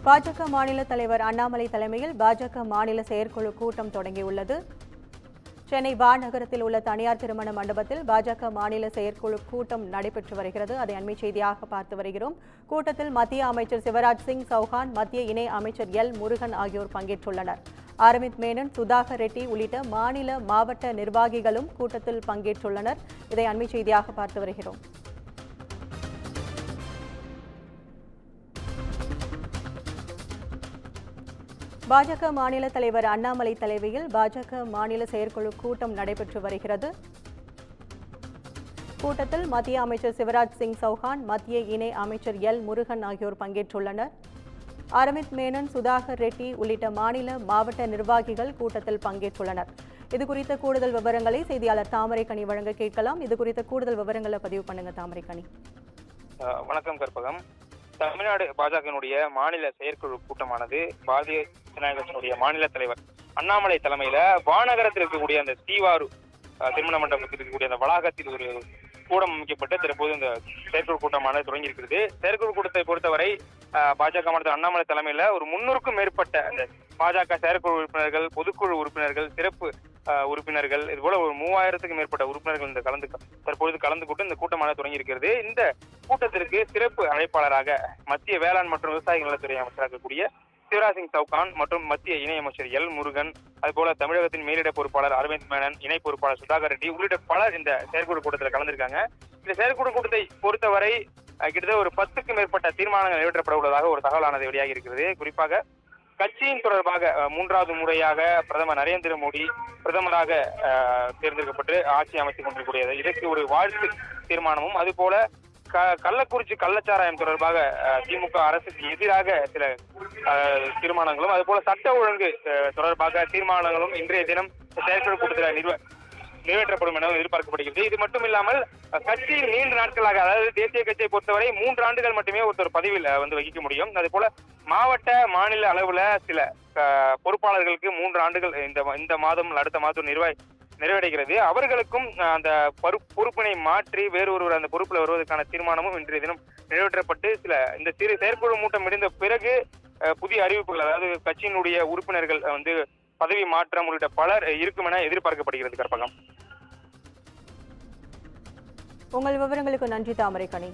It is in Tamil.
பாஜக மாநில தலைவர் அண்ணாமலை தலைமையில் பாஜக மாநில செயற்குழு கூட்டம் தொடங்கியுள்ளது. சென்னை வானகரத்தில் உள்ள தனியார் திருமண மண்டபத்தில் பாஜக மாநில செயற்குழு கூட்டம் நடைபெற்று வருகிறது. அதை அண்மை செய்தியாக பார்த்து வருகிறோம். கூட்டத்தில் மத்திய அமைச்சர் சிவராஜ் சிங் சௌஹான், மத்திய இணை அமைச்சர் எல் முருகன் ஆகியோர் பங்கேற்றுள்ளனர். அரவிந்த் மேனன், சுதாகர் ரெட்டி உள்ளிட்ட மாநில மாவட்ட நிர்வாகிகளும் கூட்டத்தில் பங்கேற்றுள்ளனர். இதை அண்மை செய்தியாக பார்த்து வருகிறோம். பாஜக மாநில தலைவர் அண்ணாமலை தலைமையில் பாஜக மாநில செயற்குழு கூட்டம் நடைபெற்று வருகிறது. கூட்டத்தில் மத்திய அமைச்சர் சிவராஜ் சிங் சௌஹான், மத்திய இணை அமைச்சர் எல் முருகன் ஆகியோர் பங்கேற்றுள்ளனர். அரவிந்த் மேனன், சுதாகர் ரெட்டி உள்ளிட்ட மாநில மாவட்ட நிர்வாகிகள் கூட்டத்தில் பங்கேற்றுள்ளனர். இதுகுறித்த கூடுதல் விவரங்களை செய்தியாளர் தாமரைக்கனி வழங்க கேட்கலாம். இதுகுறித்த கூடுதல் விவரங்களை பதிவு பண்ணுங்க தாமரைக்கனி. வணக்கம் கற்பகம். தமிழ்நாடு பாஜகனுடைய மாநில செயற்குழு கூட்டமானது பாரதிய ஜனதா கட்சியினுடைய மாநில தலைவர் அண்ணாமலை தலைமையில வானகரத்தில் இருக்கக்கூடிய அந்த ஸ்ரீவாரு திருமண மண்டபத்தில் இருக்கக்கூடிய அந்த வளாகத்தில் ஒரு கூடம் அமைக்கப்பட்டு தற்போது இந்த செயற்குழு கூட்டமானது தொடங்கி இருக்கிறது. செயற்குழு கூட்டத்தை பொறுத்தவரை பாஜக மாநில அண்ணாமலை தலைமையில ஒரு 300க்கும் மேற்பட்ட அந்த பாஜக செயற்குழு உறுப்பினர்கள், பொதுக்குழு உறுப்பினர்கள், சிறப்பு உறுப்பினர்கள், இது போல ஒரு 3000த்துக்கும் மேற்பட்ட உறுப்பினர்கள் இந்த தற்பொழுது கலந்து கொண்டு இந்த கூட்டமானது தொடங்கி இருக்கிறது. இந்த கூட்டத்திற்கு சிறப்பு அழைப்பாளராக மத்திய வேளாண் மற்றும் விவசாயிகள் நலத்துறை அமைச்சராக இருக்கக்கூடிய சிவராஜ் சிங் சௌகான் மற்றும் மத்திய இணை அமைச்சர் எல் முருகன், அதுபோல தமிழகத்தின் மேலிட பொறுப்பாளர் அரவிந்த் மேனன், இணை பொறுப்பாளர் சுதாகர் ரெட்டி உள்ளிட்ட பலர் இந்த செயற்குழு கூட்டத்தில் கலந்திருக்காங்க. இந்த செயற்குழு கூட்டத்தை பொறுத்தவரை கிட்டத்தட்ட ஒரு 10க்கும் மேற்பட்ட தீர்மானங்கள் நிறைவேற்றப்பட உள்ளதாக ஒரு தகவலானது வெளியாகி இருக்கிறது. குறிப்பாக கட்சியின் தொடர்பாக 3வது முறையாக பிரதமர் நரேந்திர மோடி பிரதமராக தேர்ந்தெடுக்கப்பட்டு ஆட்சி அமைத்துக் கொண்டிருக்கூடியது, இதற்கு ஒரு வாழ்த்து தீர்மானமும், அதுபோல கள்ளக்குறிச்சி கள்ளச்சாராயம் தொடர்பாக திமுக அரசுக்கு எதிராக சில தீர்மானங்களும், அதுபோல சட்ட ஒழுங்கு தொடர்பாக தீர்மானங்களும் இன்றைய தினம் செயற்குழு கூட்டத்தில் நிறைவேற்றப்படும் என எதிர்பார்க்கப்படுகிறது. இது மட்டும் இல்லாமல் கட்சியில் நீண்ட நாட்களாக, அதாவது தேசிய கட்சியை பொறுத்தவரை 3 ஆண்டுகள் மட்டுமே ஒருத்தர் பதவியில் வகிக்க முடியும். அதே போல மாவட்ட மாநில அளவுல சில பொறுப்பாளர்களுக்கு 3 ஆண்டுகள் இந்த மாதம் அடுத்த மாதம் நிறைவடைகிறது. அவர்களுக்கும் அந்த பொறுப்பினை மாற்றி வேறொருவர் அந்த பொறுப்பில் வருவதற்கான தீர்மானமும் இன்றைய தினம் நிறைவேற்றப்பட்டு இந்த செயற்குழு கூட்டம் முடிந்த பிறகு புதிய அறிவிப்புகள், அதாவது கட்சியினுடைய உறுப்பினர்கள் பதவி மாற்றம் உள்ளிட்ட பலர் இருக்கும் என எதிர்பார்க்கப்படுகிறது. கற்பகம், உங்கள் விவரங்களுக்கு நன்றி தாமரைக்கனி.